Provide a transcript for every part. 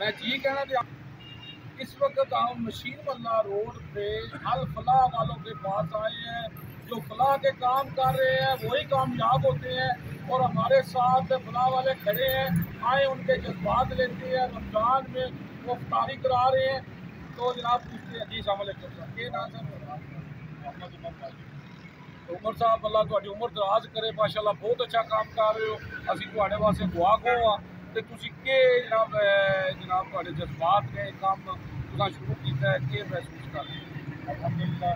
मैं ये कहना चाहता इस वक्त हम मशीन वाला रोड पे अल फलाह वालों के पास आए हैं। जो फलाह के काम कर रहे हैं वही कामयाब होते हैं और हमारे साथ फलाह वाले खड़े हैं। आए उनके जज्बात लेते हैं। रमज़ान में वो इफ्तारी करा रहे हैं। तो जनाब पूछते हैं जी सलाम ये नाम सर उमर साहब अल्लाह तुहाडी उम्र दराज करे। माशाअल्लाह बहुत अच्छा काम कर रहे हो। असीं तुहाडे वास्ते दुआ गो आ ते तुसीं के जनाब तुहाडे जज्बात ने काम तुसां शुरू कीता है के महसूस कर रहे हो? अल्हम्दुलिल्लाह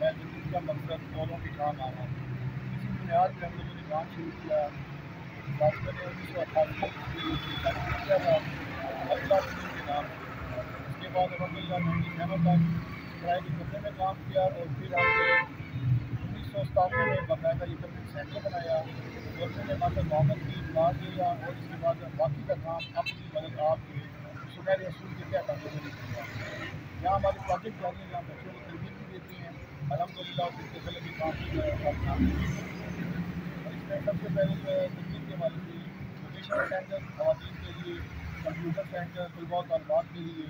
मैं ज़िंदगी का मकसद दोनों के काम आ रहा हूँ। इसी बुनियाद पर हम लोगों ने काम शुरू किया। बात करें 1988 किया था अल्लाह के नाम से। उसके बाद अल्हम्दुलिल्लाह 97 तक किराए के कमरे में काम किया और फिर हमने 1997 में बाकायदा ये कम्युनिटी सेंटर बनाया। गवर्नमेंट ने माता मोहम्मद की इतबार दिया और इसके बाद बाकी का काम अपनी मदद आपके सुनहरे असूल के तहत हम लोगों ने किया। यहाँ हमारे प्रोजेक्ट जारी हैं, यहाँ बच्चों को तरबियत भी देती हैं अल्हम्दुलिल्लाह। उसके पहले भी काम किया और इसमें सबसे पहले जो है तरबियत के हवाले से वोकेशनल सेंटर ख़वातीन के लिए, कंप्यूटर सेंटर तलबा और तलबात के लिए।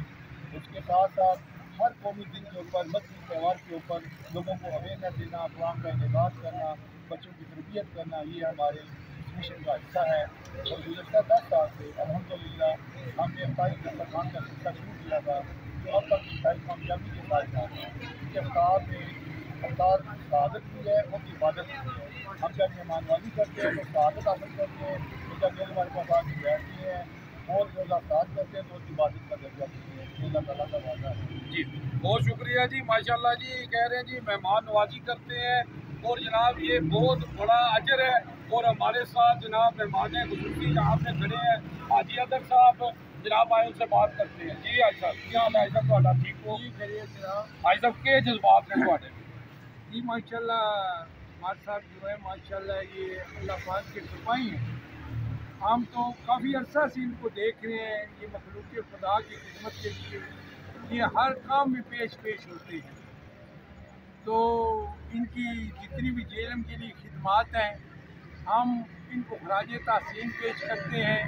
उसके साथ साथ हर कौमी दिन के ऊपर मजहबी त्यौहार के ऊपर लोगों को अवेयरनेस देना, कुरान का इनेकाद करना, बच्चों की तरबियत करना, ये हमारे मिशन का हिस्सा है। और गुज़श्ता 10 साल से अल्हम्दुलिल्लाह हमने इफ्तारी दस्तरखान का सिलसिला शुरू किया था जो अब तक इंतहाई कामयाबी के साथ जा रहा है। इसके अफ्तार में अफ्तार शहादत भी है और इबादत भी है। हम जब मेहमानवाजी करते हैं तो शहादत हासिल करते हैं, तो जब लोग हमारे पास आके बैठते हैं और रोज़ा अफ्तार करते हैं तो इबादत का दर्जा देते हैं। अल्लाह ताला का वादा है जी। बहुत शुक्रिया जी माशाल्लाह जी। कह रहे हैं जी मेहमान नवाजी करते हैं और जनाब ये बहुत बड़ा अजर है। और हमारे साथ जनाब मेहमान खुसूसी यहाँ पे खड़े हैं हाजी अदर साहब। जनाब आए उनसे बात करते हैं। जी हाजी साहब क्या हाल है? हाजी साहब तुहाडा ठीक हो? हाजी साहब के जज्बात ने तुहाडे? जी माशाल्लाह हमारे साथ जो है माशाल्लाह ये अल्लाह पाक के सिपाही हैं। हम तो काफ़ी अरसा से इनको देख रहे हैं। ये मखलूक खुदा की खिदमत के लिए ये हर काम में पेश होते हैं। तो इनकी जितनी भी जेलम के लिए खिदमात हैं हम इनको खराज तहसीन पेश करते हैं।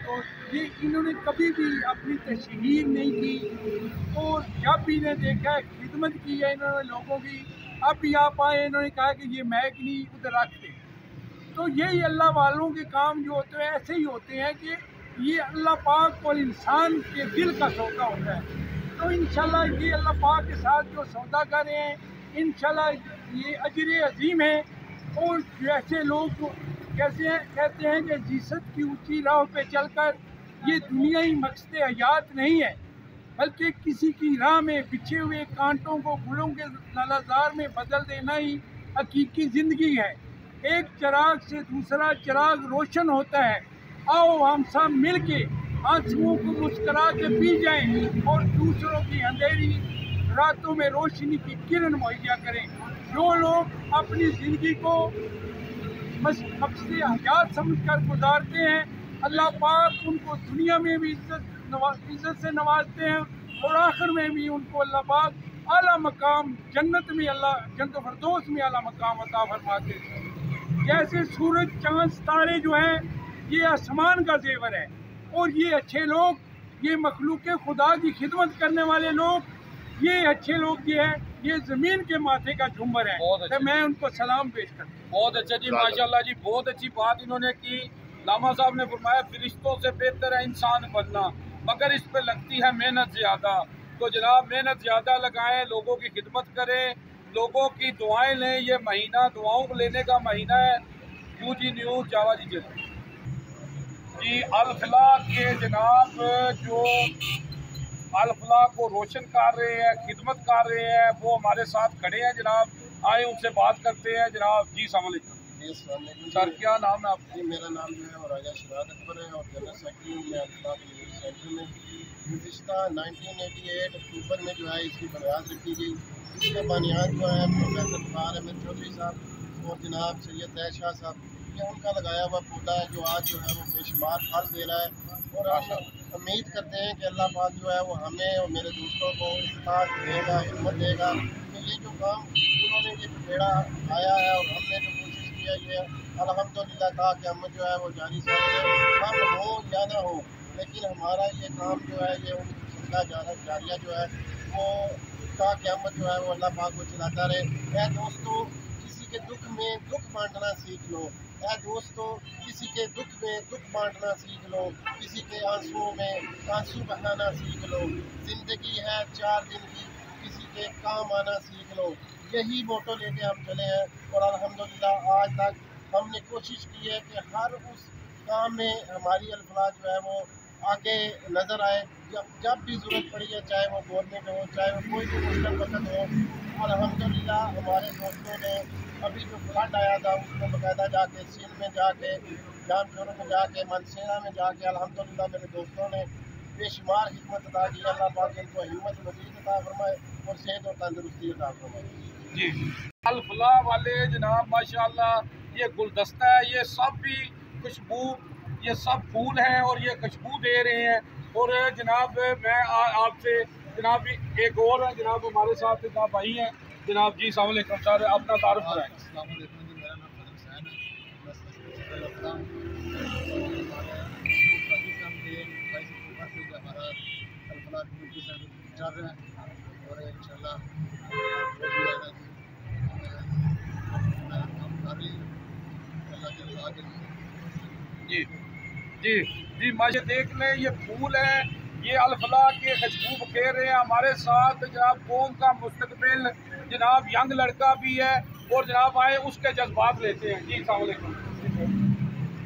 तो ये इन्होंने कभी भी अपनी तशहीर नहीं की और जब भी इन्हें देखा है खिदमत की है इन्होंने लोगों की। अब भी आप आए इन्होंने कहा कि ये महक नहीं उधर रखते। तो यही अल्लाह वालों के काम जो होते हैं ऐसे ही होते हैं कि ये अल्लाह पाक और इंसान के दिल का सौदा होता है। तो इंशाल्लाह ये अल्लाह पाक के साथ जो सौदा कर रहे हैं इंशाल्लाह ये अजर अजीम है। और जैसे लोग जो कहते हैं कि जिसत की ऊंची राह पे चलकर ये दुनिया ही मकसद हयात नहीं है बल्कि किसी की राह में बिछे हुए कांटों को फूलों के लालाजार में बदल देना ही हकीकी ज़िंदगी है। एक चिराग से दूसरा चिराग रोशन होता है। आओ हम सब मिल के आंसुओं को मुस्करा के पी जाएं और दूसरों की अंधेरी रातों में रोशनी की किरण मुहैया करें। जो लोग अपनी ज़िंदगी को मकसद हयात समझकर गुजारते हैं अल्लाह पाक उनको दुनिया में भी इज्जत से नवाजते हैं और आखिर में भी उनको अल्लाह पाक आला मकाम जन्नत में जन्नत फरदौस में आला मकाम अता फरमाते हैं। जैसे सूरज चाँद तारे जो हैं ये आसमान का जेवर है और ये अच्छे लोग ये मखलूक खुदा की खिदमत करने वाले लोग ये अच्छे लोग ये हैं ये ज़मीन के माथे का झुम्बर है। तो मैं उनको सलाम पेश करता हूँ। बहुत अच्छा जी माशाल्लाह जी। बहुत अच्छी बात इन्होंने की। लामा साहब ने फरमाया फरिश्तों से बेहतर है इंसान बनना मगर इस पे लगती है मेहनत ज़्यादा। तो जनाब मेहनत ज़्यादा लगाएं, लोगों की खिदमत करें, लोगों की दुआएं लें। ये महीना दुआओं को लेने का महीना है। यूजी न्यूज़ जावा जी जी अल फलाह के जनाब जो अल फलाह को रोशन कर रहे हैं खिदमत कर रहे हैं वो हमारे साथ खड़े हैं। जनाब आए उनसे बात करते हैं। जनाब जी अस्सलाम वालेकुम सर क्या नाम है आपका? जी मेरा नाम जो है वो राजा शिराद अकबर है और जनरल सेक्रेटरी में अल्फलाह कम्युनिटी सेंटर में गुज़िश्ता 1988 अक्टूबर में जो है इसकी बुनियाद रखी गई। इसके बानियान जो है प्रोफेसर फ़ार अहमद चौधरी साहब और जनाब सैयद तैयब शाह साहब ये उनका लगाया हुआ पौधा है जो आज जो है वो बेशुमार फल दे रहा है। और हम उम्मीद करते हैं कि अल्लाह पाक जो है वो हमें और मेरे दोस्तों को इत्तेफाक देगा, हिम्मत देगा कि ये जो काम उन्होंने ये बेड़ा आया है और हमने जो कोशिश की है ये अल्हम्दुलिल्लाह था कि हम जो है वो जारी साथ हम हो या ना हो लेकिन हमारा ये काम जो है ये उनका जारिया जो है वो ता क़यामत जो है वो अल्लाह पाक को चलाता रहे। ऐ दोस्तों, किसी के दुख में दुख बांटना सीख लो। ऐ दोस्तों, किसी के दुख में दुख बांटना सीख लो, किसी के आंसुओं में आंसू बहाना सीख लो। ज़िंदगी है 4 दिन की, किसी के काम आना सीख लो। यही मोटो लेके हम चले हैं और अल्हम्दुलिल्लाह आज तक हमने कोशिश की है कि हर उस काम में हमारी अल्फलाह जो है वो आगे नज़र आए। जब भी ज़रूरत पड़ी है, चाहे वो गवर्नमेंट हो, चाहे वो कोई भी मुश्किल वक्त हो। अल्हम्दुलिल्लाह हमारे दोस्तों ने अभी जो फ्लड आया था उसमें बाकायदा जाके सिंध में जाके, जामचोरों में जाके, मनसेरा में जाके अल्हम्दुलिल्लाह मेरे दोस्तों ने बेशुमार हिम्मत अदा की। अल्लाह पाक इनको हिम्मत मज़ीद अता फरमाए और सेहत और तंदुरुस्ती अता फरमाए। जी, अल फलाह वाले जनाब माशाल्लाह, ये गुलदस्ता है, ये सब भी खुशबू, ये सब फूल हैं और ये खुशबू दे रहे हैं। और जनाब मैं आपसे जनाब एक और है जनाब हमारे साथ जनाब भाई हैं जनाब। जी अस्सलाम वालेकुम सर, अपना तारुफ कराएं। अस्सलाम वालेकुम जी, मेरा नाम फजल हुसैन है। मैं सबसे रखता हूँ जो हमारा अल्फलाह कम्युनिटी सेंटर चल रहा है और इंशाल्लाह जो भी आएगा हम कर रहे हैं अल्लाह के रज़ा के लिए। जी जी जी माशा देख लें, ये फूल है, ये अल्फलाह के खुशबू बखेर रहे हैं। हमारे साथ जनाब कौम का मुस्तकबिल जनाब यंग लड़का भी है और जनाब आए उसके जज्बात लेते हैं। जी अस्सलाम वालेकुम।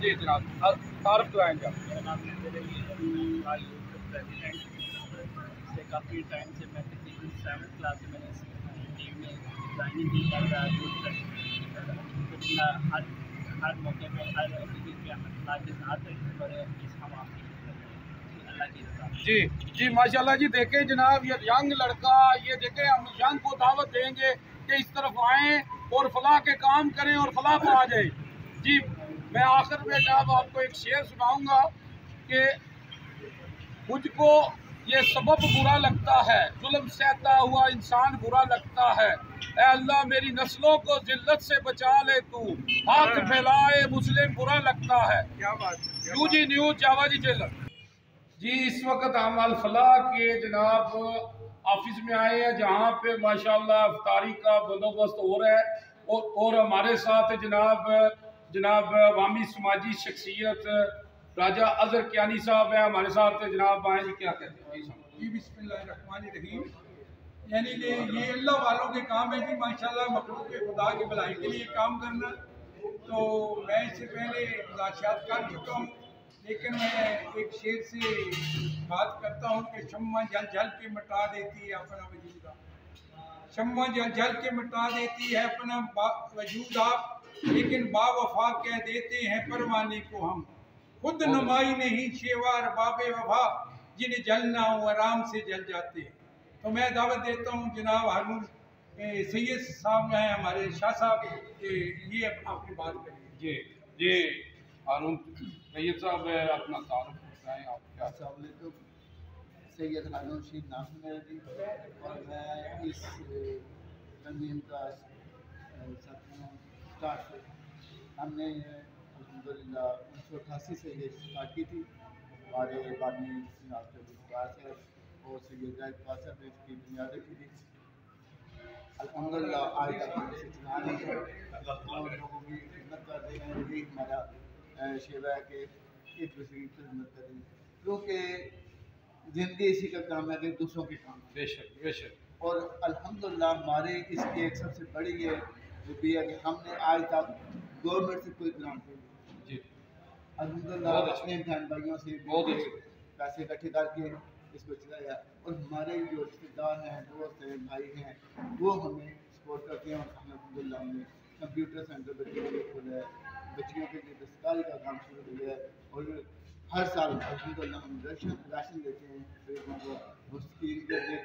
जी जनाब तारुफ कराएंगे आप। मेरा नाम प्रेसिडेंट से काफ़ी टाइम से मैं तकरीबन 7th क्लास से मैंने इस टीम में ज्वाइनिंग की कर रहा है। हर मौके पे हर किसी के अल्लाह के साथ बड़े इस हम आपकी अल्लाह की रज़ा। जी जी माशाल्लाह जी, देखें जनाब ये यंग लड़का, ये देखें हम यंग को दावत देंगे कि इस तरफ आएँ और फलाह के काम करें और फलाह पर आ जाए। जी मैं आखिर में जनाब आपको एक शेर सुनाऊंगा कि मुझको ये सबब बुरा लगता है, जुल्म सहता हुआ इंसान बुरा लगता है। ऐ अल्लाह मेरी नस्लों को जिल्लत से बचा ले तू, हाथ फैलाए मुस्लिम बुरा लगता है। क्या बात है, यूजी न्यूज जावा जी जेलर। जी इस वक्त हम अल फलाह के जनाब ऑफिस में आए हैं जहाँ पे माशाल्लाह अफ्तारी का बंदोबस्त हो रहा है और हमारे साथ जनाब अवामी समाजी शख्सियत राजा अजहर कियानी साहब है हमारे साथ। जनाब आए जी, क्या कहते हैं? जी बिस्मिल्लाहिर्रहमानिर्रहीम। यानी कि ये अल्लाह वालों के काम है जी माशाल्लाह, मखलूक के खुदा की भलाई के लिए काम करना। तो मैं इससे पहले मुदाशत कर चुका हूँ, लेकिन मैं एक शेर से बात करता हूँ कि शम्मा जल जल के मिटा देती है अपना वजूद आप। शम्मा जल जल के मिटा देती है अपना वजूद आप, लेकिन बावफा कह देते हैं परवाने को हम। खुद नुमाई नहीं शेवार बाबे वफा, जिन्हें जलना हो आराम से जल जाते हैं। तो मैं दावत देता हूँ जनाब हारून सैयद साहब हैं हमारे शाह साहब, ये अपनी बात करेंगे। जी जी हारून सैयद साहब अपना तारुफ बताएं आप क्या। अस्सलामुअलैकुम, सैयद हारून रशीद नाम है मेरा जी और मैं इस तंजीम का साथी हूँ स्टार्ट से। हमने अल्हम्दुलिल्लाह 1988 से ये स्टार्ट की थी। हमारे बानी विकास है और सैयद जाहिद कासर ने इसकी बुनियाद रखी थी। अल्हम्दुलिल्लाह आज तक हम इसे चला रहे हैं और लोगों की खिदमत कर रहे हैं। यही हमारा शेवा है कि एक दूसरे की खिदमत करें, क्योंकि ज़िंदगी इसी का काम है कि दूसरों के काम। बेशक बेशक। और अल्हम्दुलिल्लाह हमारे इसकी एक सबसे बड़ी ये भी है कि हमने आज तक गवर्नमेंट से कोई ग्रांट नहीं जी अल्हम्दुलिल्लाह अपने बहन भाइयों से बहुत पैसे इकट्ठे करके इसको चलाया। और हमारे जो रिश्तेदार हैं, दोस्त हैं, भाई हैं, वो हमें सपोर्ट करते हैं। और अल्हम्दुलिल्लाह हमने कंप्यूटर सेंटर बच्चों के लिए खोला है, बच्चियों के लिए दस्तकारी का काम शुरू किया है और हर साल अल्हम्दुलिल्लाह हम राशन देते हैं गरीबों को। उसकी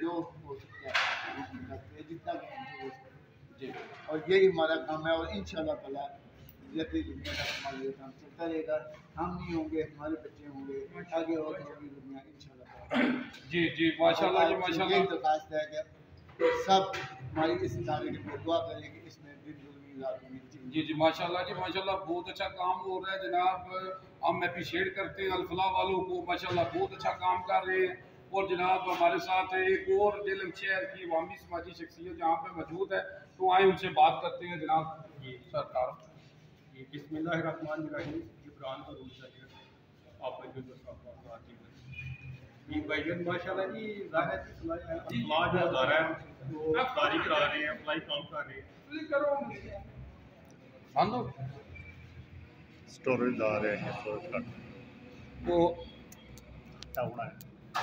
जो हो सकता है वो हम करते हैं जितना भी हमसे हो सकता है जी। और यही हमारा काम है और इंशाअल्लाह ताला दुनिया का हमारा ये काम चलता रहेगा। हम नहीं होंगे, हमारे बच्चे होंगे, आगे और होगी दुनिया इंशाअल्लाह। जी जी माशाल्लाह जी माशाल्लाह। यही दरख्वास्त है कि सब हमारी इस इदारे के लिए दुआ करें कि इसमें दिन दुगनी रात होनी चाहिए। जी माशाल्लाह जी माशाल्लाह, बहुत अच्छा काम हो रहा है जनाब। हम अप्रिशिएट करते हैं अल-फलाह वालों को, माशाल्लाह बहुत अच्छा काम कर रहे हैं। और जनाब हमारे साथ एक और जेलम शहर की अवामी समाजी शख्सियत जहाँ पे मौजूद है, तो आए उनसे बात करते हैं जनाब। जी सरकार जी बिस्मिल्लाहिर्रहमानिर्रहीम। इब्रान का रूल चाहिए आप जी भाईजान माशाल्लाह जी ज़ाहिर है अल्लाह जो अदारा है वो कारी करा रहे हैं, अप्लाई काम कर रहे हैं। स्टोरेज आ रहे हैं, स्टोरेज घट वो क्या होना है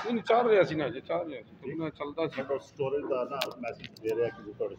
नहीं चल रहा सी ना जी, चल रहा सी, चलता सी। स्टोरेज का ना मैसेज दे रहे हैं कि स्टोरेज